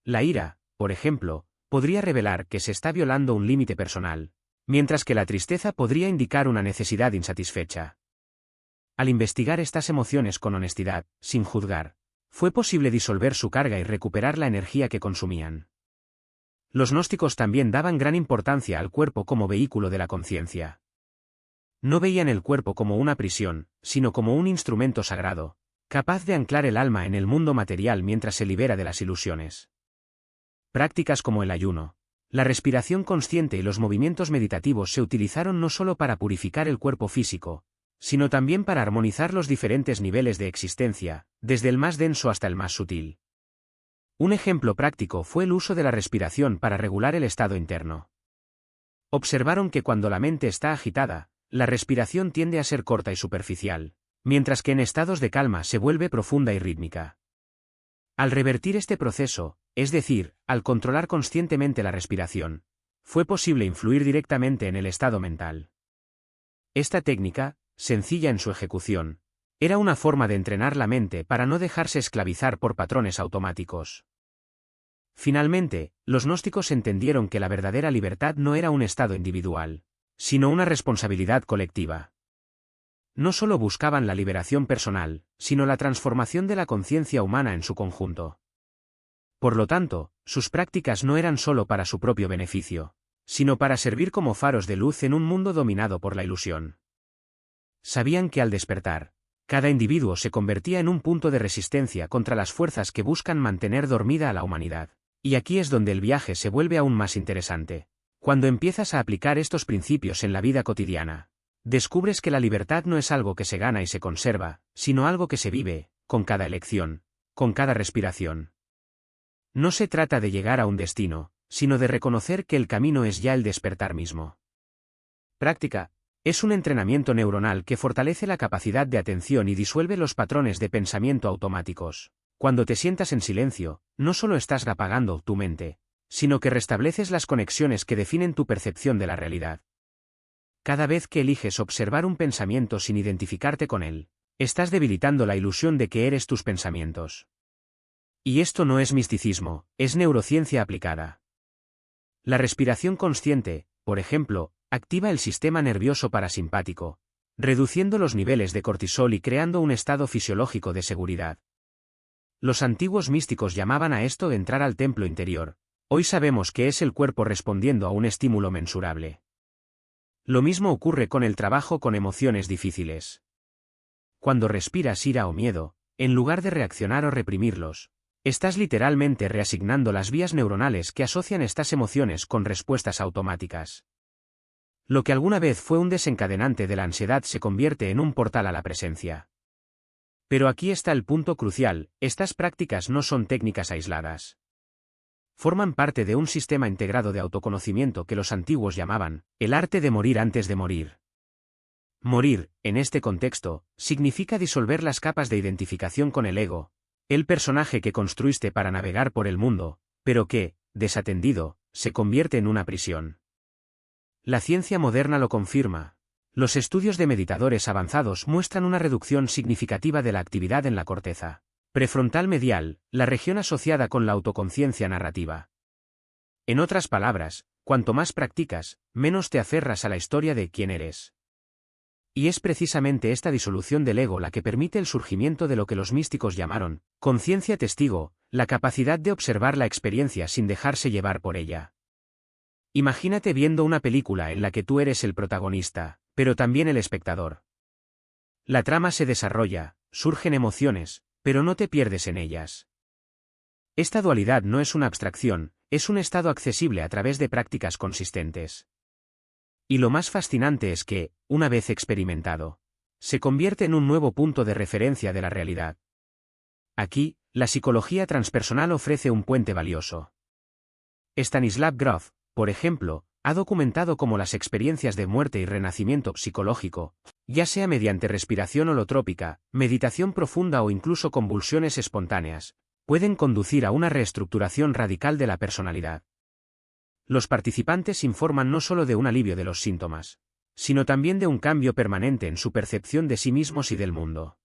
La ira, por ejemplo, podría revelar que se está violando un límite personal, mientras que la tristeza podría indicar una necesidad insatisfecha. Al investigar estas emociones con honestidad, sin juzgar, fue posible disolver su carga y recuperar la energía que consumían. Los gnósticos también daban gran importancia al cuerpo como vehículo de la conciencia. No veían el cuerpo como una prisión, sino como un instrumento sagrado, capaz de anclar el alma en el mundo material mientras se libera de las ilusiones. Prácticas como el ayuno, la respiración consciente y los movimientos meditativos se utilizaron no solo para purificar el cuerpo físico, sino también para armonizar los diferentes niveles de existencia, desde el más denso hasta el más sutil. Un ejemplo práctico fue el uso de la respiración para regular el estado interno. Observaron que cuando la mente está agitada, la respiración tiende a ser corta y superficial, mientras que en estados de calma se vuelve profunda y rítmica. Al revertir este proceso, es decir, al controlar conscientemente la respiración, fue posible influir directamente en el estado mental. Esta técnica, sencilla en su ejecución, era una forma de entrenar la mente para no dejarse esclavizar por patrones automáticos. Finalmente, los gnósticos entendieron que la verdadera libertad no era un estado individual, sino una responsabilidad colectiva. No solo buscaban la liberación personal, sino la transformación de la conciencia humana en su conjunto. Por lo tanto, sus prácticas no eran solo para su propio beneficio, sino para servir como faros de luz en un mundo dominado por la ilusión. Sabían que al despertar, cada individuo se convertía en un punto de resistencia contra las fuerzas que buscan mantener dormida a la humanidad. Y aquí es donde el viaje se vuelve aún más interesante. Cuando empiezas a aplicar estos principios en la vida cotidiana, descubres que la libertad no es algo que se gana y se conserva, sino algo que se vive, con cada elección, con cada respiración. No se trata de llegar a un destino, sino de reconocer que el camino es ya el despertar mismo. Práctica. Es un entrenamiento neuronal que fortalece la capacidad de atención y disuelve los patrones de pensamiento automáticos. Cuando te sientas en silencio, no solo estás apagando tu mente, sino que restableces las conexiones que definen tu percepción de la realidad. Cada vez que eliges observar un pensamiento sin identificarte con él, estás debilitando la ilusión de que eres tus pensamientos. Y esto no es misticismo, es neurociencia aplicada. La respiración consciente, por ejemplo, activa el sistema nervioso parasimpático, reduciendo los niveles de cortisol y creando un estado fisiológico de seguridad. Los antiguos místicos llamaban a esto entrar al templo interior. Hoy sabemos que es el cuerpo respondiendo a un estímulo mensurable. Lo mismo ocurre con el trabajo con emociones difíciles. Cuando respiras ira o miedo, en lugar de reaccionar o reprimirlos, estás literalmente reasignando las vías neuronales que asocian estas emociones con respuestas automáticas. Lo que alguna vez fue un desencadenante de la ansiedad se convierte en un portal a la presencia. Pero aquí está el punto crucial: estas prácticas no son técnicas aisladas. Forman parte de un sistema integrado de autoconocimiento que los antiguos llamaban el arte de morir antes de morir. Morir, en este contexto, significa disolver las capas de identificación con el ego, El personaje que construiste para navegar por el mundo, pero que, desatendido, se convierte en una prisión. La ciencia moderna lo confirma. Los estudios de meditadores avanzados muestran una reducción significativa de la actividad en la corteza prefrontal medial, la región asociada con la autoconciencia narrativa. En otras palabras, cuanto más practicas, menos te aferras a la historia de quién eres. Y es precisamente esta disolución del ego la que permite el surgimiento de lo que los místicos llamaron conciencia testigo, la capacidad de observar la experiencia sin dejarse llevar por ella. Imagínate viendo una película en la que tú eres el protagonista, pero también el espectador. La trama se desarrolla, surgen emociones, pero no te pierdes en ellas. Esta dualidad no es una abstracción, es un estado accesible a través de prácticas consistentes. Y lo más fascinante es que, una vez experimentado, se convierte en un nuevo punto de referencia de la realidad. Aquí, la psicología transpersonal ofrece un puente valioso. Stanislav Grof, por ejemplo, ha documentado cómo las experiencias de muerte y renacimiento psicológico, ya sea mediante respiración holotrópica, meditación profunda o incluso convulsiones espontáneas, pueden conducir a una reestructuración radical de la personalidad. Los participantes informan no solo de un alivio de los síntomas, sino también de un cambio permanente en su percepción de sí mismos y del mundo.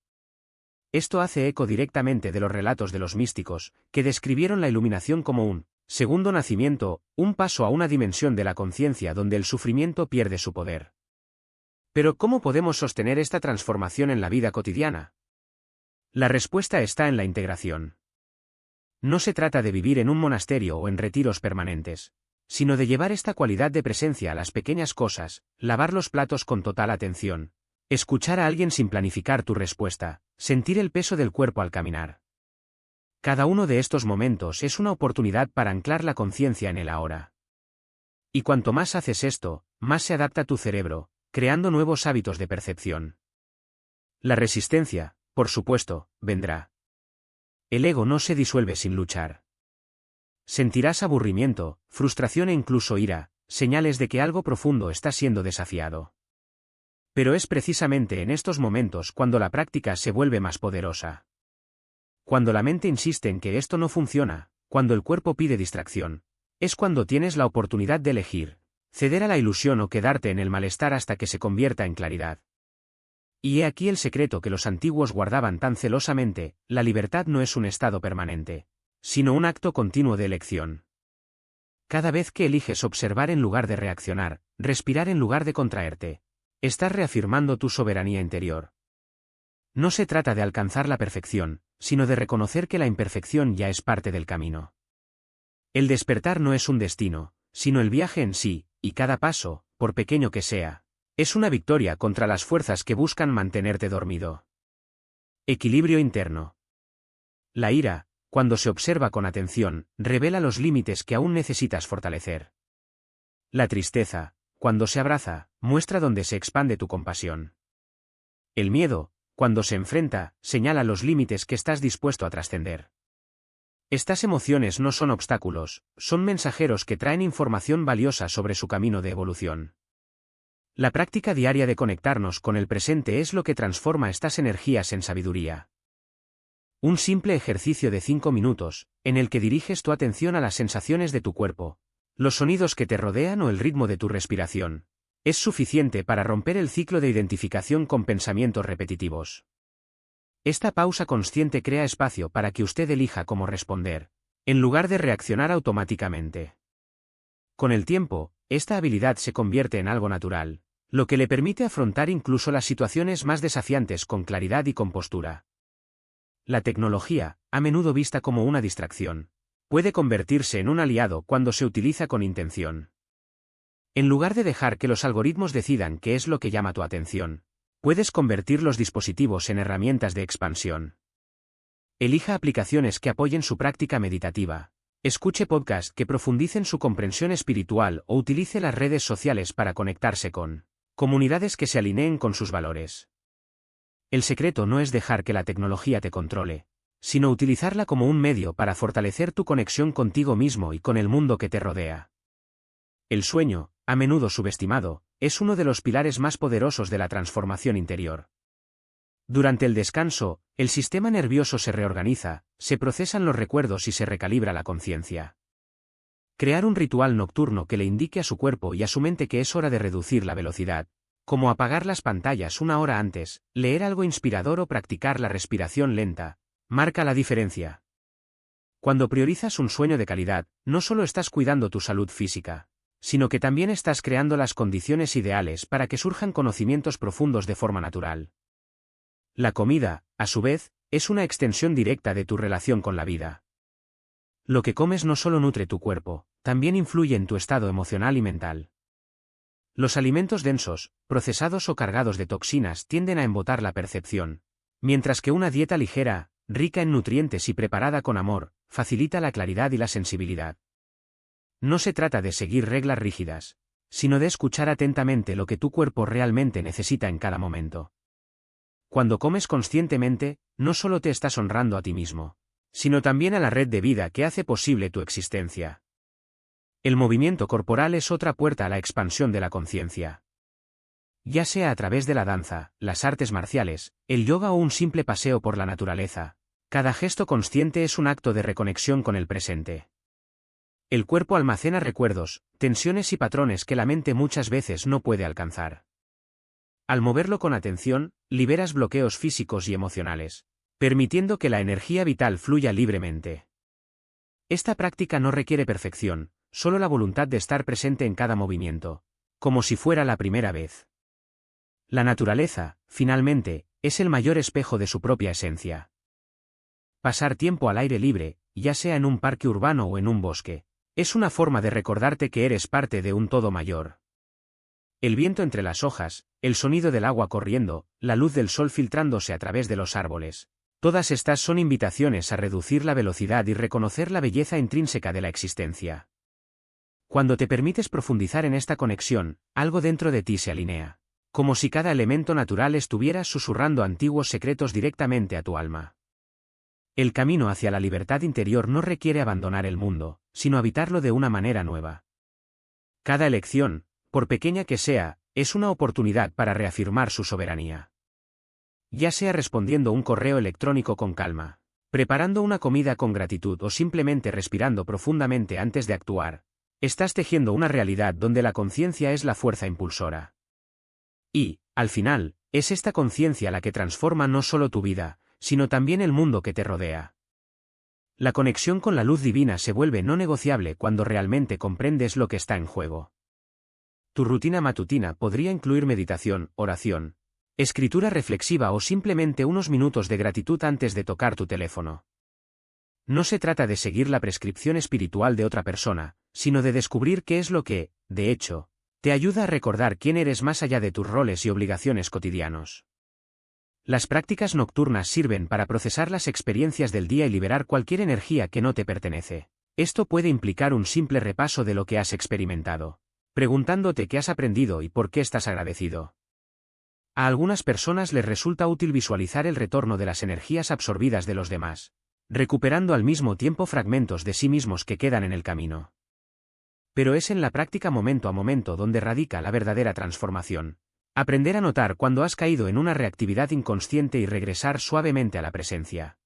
Esto hace eco directamente de los relatos de los místicos, que describieron la iluminación como un segundo nacimiento, un paso a una dimensión de la conciencia donde el sufrimiento pierde su poder. Pero ¿cómo podemos sostener esta transformación en la vida cotidiana? La respuesta está en la integración. No se trata de vivir en un monasterio o en retiros permanentes, sino de llevar esta cualidad de presencia a las pequeñas cosas, lavar los platos con total atención, escuchar a alguien sin planificar tu respuesta, sentir el peso del cuerpo al caminar. Cada uno de estos momentos es una oportunidad para anclar la conciencia en el ahora. Y cuanto más haces esto, más se adapta tu cerebro, creando nuevos hábitos de percepción. La resistencia, por supuesto, vendrá. El ego no se disuelve sin luchar. Sentirás aburrimiento, frustración e incluso ira, señales de que algo profundo está siendo desafiado. Pero es precisamente en estos momentos cuando la práctica se vuelve más poderosa. Cuando la mente insiste en que esto no funciona, cuando el cuerpo pide distracción, es cuando tienes la oportunidad de elegir, ceder a la ilusión o quedarte en el malestar hasta que se convierta en claridad. Y he aquí el secreto que los antiguos guardaban tan celosamente: la libertad no es un estado permanente, sino un acto continuo de elección. Cada vez que eliges observar en lugar de reaccionar, respirar en lugar de contraerte, estás reafirmando tu soberanía interior. No se trata de alcanzar la perfección, sino de reconocer que la imperfección ya es parte del camino. El despertar no es un destino, sino el viaje en sí, y cada paso, por pequeño que sea, es una victoria contra las fuerzas que buscan mantenerte dormido. Equilibrio interno. La ira, cuando se observa con atención, revela los límites que aún necesitas fortalecer. La tristeza, cuando se abraza, muestra dónde se expande tu compasión. El miedo, cuando se enfrenta, señala los límites que estás dispuesto a trascender. Estas emociones no son obstáculos, son mensajeros que traen información valiosa sobre su camino de evolución. La práctica diaria de conectarnos con el presente es lo que transforma estas energías en sabiduría. Un simple ejercicio de 5 minutos, en el que diriges tu atención a las sensaciones de tu cuerpo, los sonidos que te rodean o el ritmo de tu respiración, es suficiente para romper el ciclo de identificación con pensamientos repetitivos. Esta pausa consciente crea espacio para que usted elija cómo responder, en lugar de reaccionar automáticamente. Con el tiempo, esta habilidad se convierte en algo natural, lo que le permite afrontar incluso las situaciones más desafiantes con claridad y compostura. La tecnología, a menudo vista como una distracción, puede convertirse en un aliado cuando se utiliza con intención. En lugar de dejar que los algoritmos decidan qué es lo que llama tu atención, puedes convertir los dispositivos en herramientas de expansión. Elija aplicaciones que apoyen su práctica meditativa, escuche podcasts que profundicen su comprensión espiritual o utilice las redes sociales para conectarse con comunidades que se alineen con sus valores. El secreto no es dejar que la tecnología te controle, sino utilizarla como un medio para fortalecer tu conexión contigo mismo y con el mundo que te rodea. El sueño, a menudo subestimado, es uno de los pilares más poderosos de la transformación interior. Durante el descanso, el sistema nervioso se reorganiza, se procesan los recuerdos y se recalibra la conciencia. Crear un ritual nocturno que le indique a su cuerpo y a su mente que es hora de reducir la velocidad, como apagar las pantallas una hora antes, leer algo inspirador o practicar la respiración lenta, marca la diferencia. Cuando priorizas un sueño de calidad, no solo estás cuidando tu salud física, sino que también estás creando las condiciones ideales para que surjan conocimientos profundos de forma natural. La comida, a su vez, es una extensión directa de tu relación con la vida. Lo que comes no solo nutre tu cuerpo, también influye en tu estado emocional y mental. Los alimentos densos, procesados o cargados de toxinas tienden a embotar la percepción, mientras que una dieta ligera, rica en nutrientes y preparada con amor, facilita la claridad y la sensibilidad. No se trata de seguir reglas rígidas, sino de escuchar atentamente lo que tu cuerpo realmente necesita en cada momento. Cuando comes conscientemente, no solo te estás honrando a ti mismo, sino también a la red de vida que hace posible tu existencia. El movimiento corporal es otra puerta a la expansión de la conciencia. Ya sea a través de la danza, las artes marciales, el yoga o un simple paseo por la naturaleza, cada gesto consciente es un acto de reconexión con el presente. El cuerpo almacena recuerdos, tensiones y patrones que la mente muchas veces no puede alcanzar. Al moverlo con atención, liberas bloqueos físicos y emocionales, permitiendo que la energía vital fluya libremente. Esta práctica no requiere perfección, solo la voluntad de estar presente en cada movimiento, como si fuera la primera vez. La naturaleza, finalmente, es el mayor espejo de su propia esencia. Pasar tiempo al aire libre, ya sea en un parque urbano o en un bosque, es una forma de recordarte que eres parte de un todo mayor. El viento entre las hojas, el sonido del agua corriendo, la luz del sol filtrándose a través de los árboles. Todas estas son invitaciones a reducir la velocidad y reconocer la belleza intrínseca de la existencia. Cuando te permites profundizar en esta conexión, algo dentro de ti se alinea, como si cada elemento natural estuviera susurrando antiguos secretos directamente a tu alma. El camino hacia la libertad interior no requiere abandonar el mundo, sino habitarlo de una manera nueva. Cada elección, por pequeña que sea, es una oportunidad para reafirmar su soberanía. Ya sea respondiendo un correo electrónico con calma, preparando una comida con gratitud o simplemente respirando profundamente antes de actuar, estás tejiendo una realidad donde la conciencia es la fuerza impulsora. Y, al final, es esta conciencia la que transforma no solo tu vida, sino también el mundo que te rodea. La conexión con la luz divina se vuelve no negociable cuando realmente comprendes lo que está en juego. Tu rutina matutina podría incluir meditación, oración, escritura reflexiva o simplemente unos minutos de gratitud antes de tocar tu teléfono. No se trata de seguir la prescripción espiritual de otra persona, sino de descubrir qué es lo que, de hecho, te ayuda a recordar quién eres más allá de tus roles y obligaciones cotidianos. Las prácticas nocturnas sirven para procesar las experiencias del día y liberar cualquier energía que no te pertenece. Esto puede implicar un simple repaso de lo que has experimentado, preguntándote qué has aprendido y por qué estás agradecido. A algunas personas les resulta útil visualizar el retorno de las energías absorbidas de los demás, recuperando al mismo tiempo fragmentos de sí mismos que quedan en el camino. Pero es en la práctica momento a momento donde radica la verdadera transformación. Aprender a notar cuando has caído en una reactividad inconsciente y regresar suavemente a la presencia.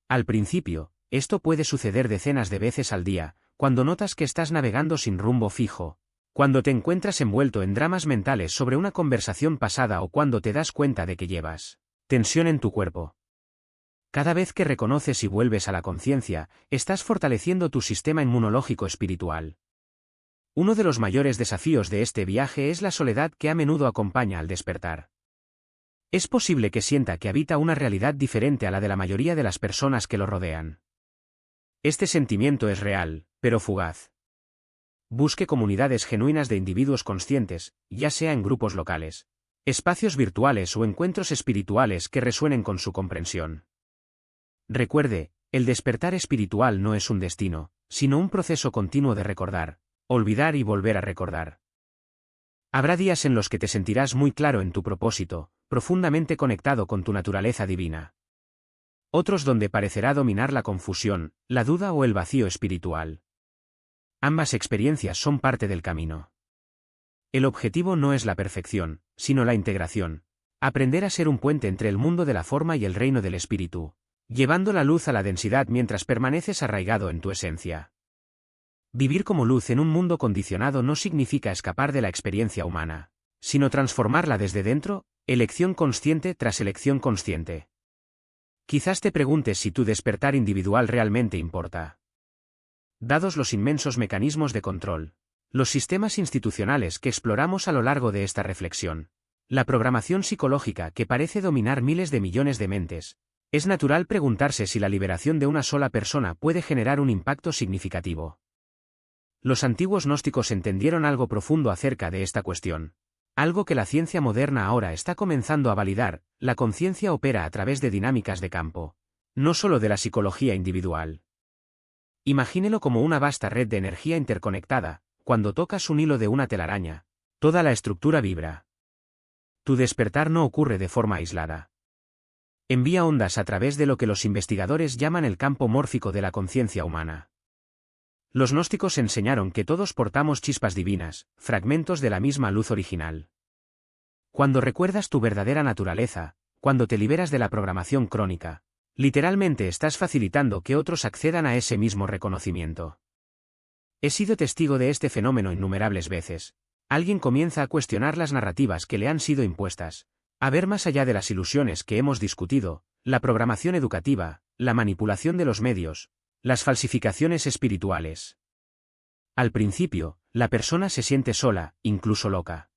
Al principio, esto puede suceder decenas de veces al día, cuando notas que estás navegando sin rumbo fijo, cuando te encuentras envuelto en dramas mentales sobre una conversación pasada o cuando te das cuenta de que llevas tensión en tu cuerpo. Cada vez que reconoces y vuelves a la conciencia, estás fortaleciendo tu sistema inmunológico espiritual. Uno de los mayores desafíos de este viaje es la soledad que a menudo acompaña al despertar. Es posible que sienta que habita una realidad diferente a la de la mayoría de las personas que lo rodean. Este sentimiento es real, pero fugaz. Busque comunidades genuinas de individuos conscientes, ya sea en grupos locales, espacios virtuales o encuentros espirituales que resuenen con su comprensión. Recuerde, el despertar espiritual no es un destino, sino un proceso continuo de recordar, olvidar y volver a recordar. Habrá días en los que te sentirás muy claro en tu propósito, profundamente conectado con tu naturaleza divina. Otros donde parecerá dominar la confusión, la duda o el vacío espiritual. Ambas experiencias son parte del camino. El objetivo no es la perfección, sino la integración, Aprender a ser un puente entre el mundo de la forma y el reino del espíritu, llevando la luz a la densidad mientras permaneces arraigado en tu esencia. Vivir como luz en un mundo condicionado no significa escapar de la experiencia humana, sino transformarla desde dentro, elección consciente tras elección consciente. Quizás te preguntes si tu despertar individual realmente importa. Dados los inmensos mecanismos de control, los sistemas institucionales que exploramos a lo largo de esta reflexión, la programación psicológica que parece dominar miles de millones de mentes, es natural preguntarse si la liberación de una sola persona puede generar un impacto significativo. Los antiguos gnósticos entendieron algo profundo acerca de esta cuestión, algo que la ciencia moderna ahora está comenzando a validar: la conciencia opera a través de dinámicas de campo, no solo de la psicología individual. Imagínelo como una vasta red de energía interconectada. Cuando tocas un hilo de una telaraña, toda la estructura vibra. Tu despertar no ocurre de forma aislada. Envía ondas a través de lo que los investigadores llaman el campo mórfico de la conciencia humana. Los gnósticos enseñaron que todos portamos chispas divinas, fragmentos de la misma luz original. Cuando recuerdas tu verdadera naturaleza, cuando te liberas de la programación crónica, literalmente estás facilitando que otros accedan a ese mismo reconocimiento. He sido testigo de este fenómeno innumerables veces. Alguien comienza a cuestionar las narrativas que le han sido impuestas, a ver más allá de las ilusiones que hemos discutido, la programación educativa, la manipulación de los medios, las falsificaciones espirituales. Al principio, la persona se siente sola, incluso loca.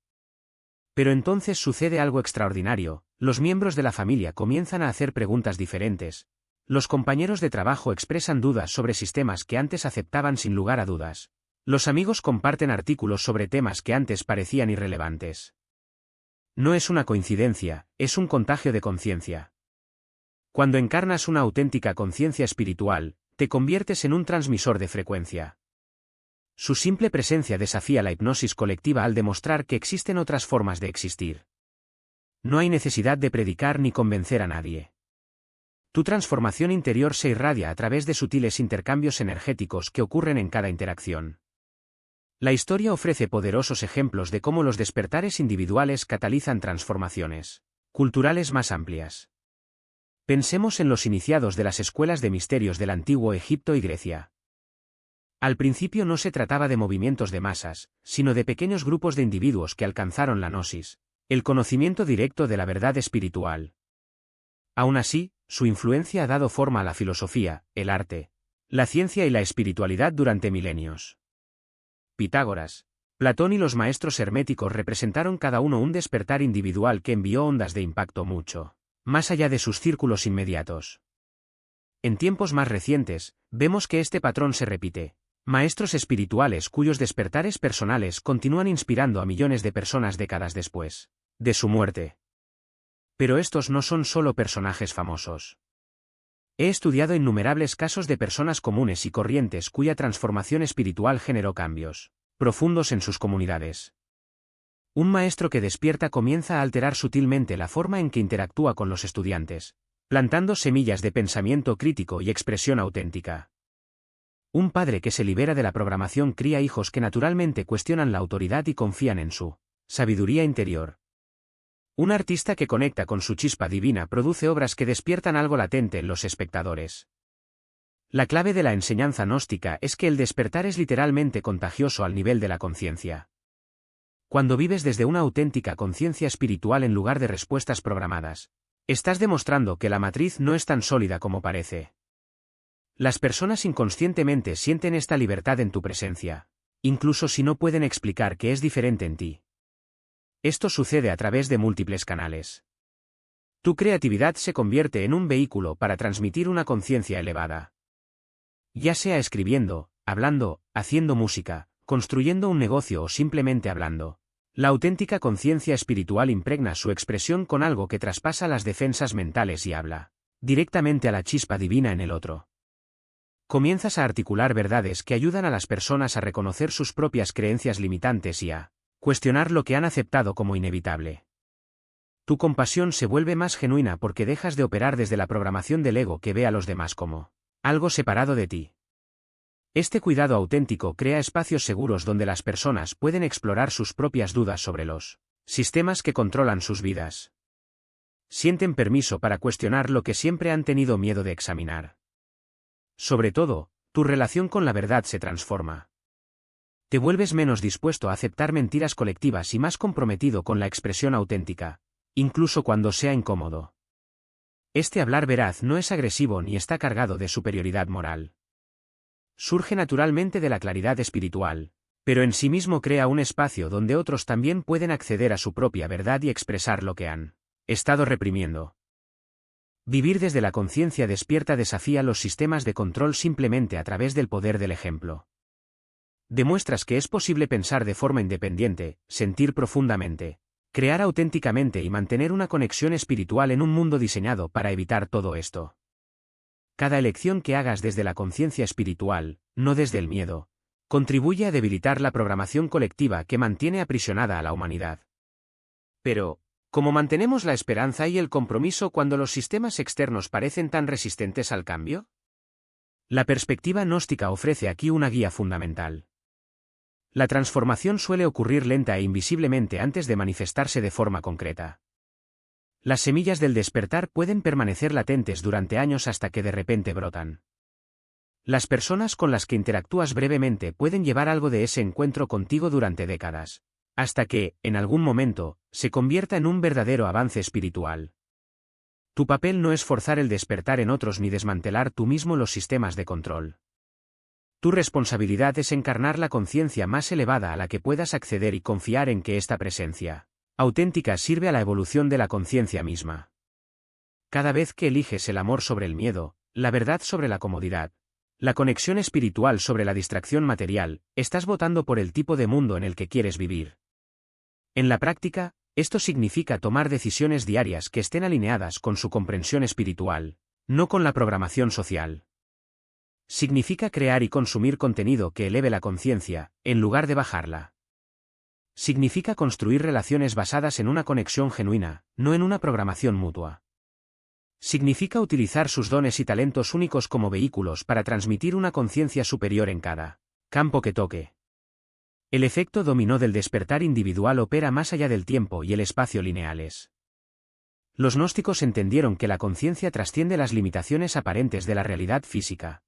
Pero entonces sucede algo extraordinario: los miembros de la familia comienzan a hacer preguntas diferentes. Los compañeros de trabajo expresan dudas sobre sistemas que antes aceptaban sin lugar a dudas. Los amigos comparten artículos sobre temas que antes parecían irrelevantes. No es una coincidencia, es un contagio de conciencia. Cuando encarnas una auténtica conciencia espiritual, te conviertes en un transmisor de frecuencia. Su simple presencia desafía la hipnosis colectiva al demostrar que existen otras formas de existir. No hay necesidad de predicar ni convencer a nadie. Tu transformación interior se irradia a través de sutiles intercambios energéticos que ocurren en cada interacción. La historia ofrece poderosos ejemplos de cómo los despertares individuales catalizan transformaciones culturales más amplias. Pensemos en los iniciados de las escuelas de misterios del antiguo Egipto y Grecia. Al principio no se trataba de movimientos de masas, sino de pequeños grupos de individuos que alcanzaron la gnosis, el conocimiento directo de la verdad espiritual. Aún así, su influencia ha dado forma a la filosofía, el arte, la ciencia y la espiritualidad durante milenios. Pitágoras, Platón y los maestros herméticos representaron cada uno un despertar individual que envió ondas de impacto mucho más allá de sus círculos inmediatos. En tiempos más recientes, vemos que este patrón se repite: maestros espirituales cuyos despertares personales continúan inspirando a millones de personas décadas después de su muerte. Pero estos no son solo personajes famosos. He estudiado innumerables casos de personas comunes y corrientes cuya transformación espiritual generó cambios profundos en sus comunidades. Un maestro que despierta comienza a alterar sutilmente la forma en que interactúa con los estudiantes, plantando semillas de pensamiento crítico y expresión auténtica. Un padre que se libera de la programación cría hijos que naturalmente cuestionan la autoridad y confían en su sabiduría interior. Un artista que conecta con su chispa divina produce obras que despiertan algo latente en los espectadores. La clave de la enseñanza gnóstica es que el despertar es literalmente contagioso al nivel de la conciencia. Cuando vives desde una auténtica conciencia espiritual en lugar de respuestas programadas, estás demostrando que la matriz no es tan sólida como parece. Las personas inconscientemente sienten esta libertad en tu presencia, incluso si no pueden explicar que es diferente en ti. Esto sucede a través de múltiples canales. Tu creatividad se convierte en un vehículo para transmitir una conciencia elevada. Ya sea escribiendo, hablando, haciendo música, construyendo un negocio o simplemente hablando, la auténtica conciencia espiritual impregna su expresión con algo que traspasa las defensas mentales y habla directamente a la chispa divina en el otro. Comienzas a articular verdades que ayudan a las personas a reconocer sus propias creencias limitantes y a cuestionar lo que han aceptado como inevitable. Tu compasión se vuelve más genuina porque dejas de operar desde la programación del ego que ve a los demás como algo separado de ti. Este cuidado auténtico crea espacios seguros donde las personas pueden explorar sus propias dudas sobre los sistemas que controlan sus vidas. Sienten permiso para cuestionar lo que siempre han tenido miedo de examinar. Sobre todo, tu relación con la verdad se transforma. Te vuelves menos dispuesto a aceptar mentiras colectivas y más comprometido con la expresión auténtica, incluso cuando sea incómodo. Este hablar veraz no es agresivo ni está cargado de superioridad moral. Surge naturalmente de la claridad espiritual, pero en sí mismo crea un espacio donde otros también pueden acceder a su propia verdad y expresar lo que han estado reprimiendo. Vivir desde la conciencia despierta desafía los sistemas de control simplemente a través del poder del ejemplo. Demuestras que es posible pensar de forma independiente, sentir profundamente, crear auténticamente y mantener una conexión espiritual en un mundo diseñado para evitar todo esto. Cada elección que hagas desde la conciencia espiritual, no desde el miedo, contribuye a debilitar la programación colectiva que mantiene aprisionada a la humanidad. Pero, ¿cómo mantenemos la esperanza y el compromiso cuando los sistemas externos parecen tan resistentes al cambio? La perspectiva gnóstica ofrece aquí una guía fundamental. La transformación suele ocurrir lenta e invisiblemente antes de manifestarse de forma concreta. Las semillas del despertar pueden permanecer latentes durante años hasta que de repente brotan. Las personas con las que interactúas brevemente pueden llevar algo de ese encuentro contigo durante décadas, hasta que, en algún momento, se convierta en un verdadero avance espiritual. Tu papel no es forzar el despertar en otros ni desmantelar tú mismo los sistemas de control. Tu responsabilidad es encarnar la conciencia más elevada a la que puedas acceder y confiar en que esta presencia auténtica sirve a la evolución de la conciencia misma. Cada vez que eliges el amor sobre el miedo, la verdad sobre la comodidad, la conexión espiritual sobre la distracción material, estás votando por el tipo de mundo en el que quieres vivir. En la práctica, esto significa tomar decisiones diarias que estén alineadas con su comprensión espiritual, no con la programación social. Significa crear y consumir contenido que eleve la conciencia, en lugar de bajarla. Significa construir relaciones basadas en una conexión genuina, no en una programación mutua. Significa utilizar sus dones y talentos únicos como vehículos para transmitir una conciencia superior en cada campo que toque. El efecto dominó del despertar individual opera más allá del tiempo y el espacio lineales. Los gnósticos entendieron que la conciencia trasciende las limitaciones aparentes de la realidad física.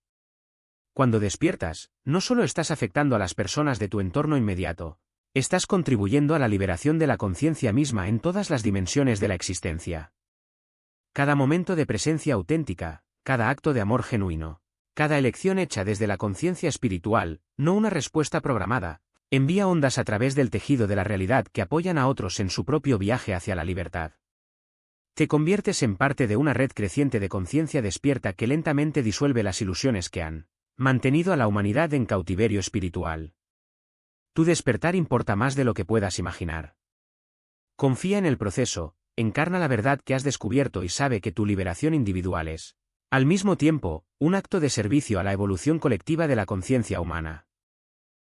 Cuando despiertas, no solo estás afectando a las personas de tu entorno inmediato, estás contribuyendo a la liberación de la conciencia misma en todas las dimensiones de la existencia. Cada momento de presencia auténtica, cada acto de amor genuino, cada elección hecha desde la conciencia espiritual, no una respuesta programada, envía ondas a través del tejido de la realidad que apoyan a otros en su propio viaje hacia la libertad. Te conviertes en parte de una red creciente de conciencia despierta que lentamente disuelve las ilusiones que han mantenido a la humanidad en cautiverio espiritual. Tu despertar importa más de lo que puedas imaginar. Confía en el proceso, encarna la verdad que has descubierto y sabe que tu liberación individual es, al mismo tiempo, un acto de servicio a la evolución colectiva de la conciencia humana.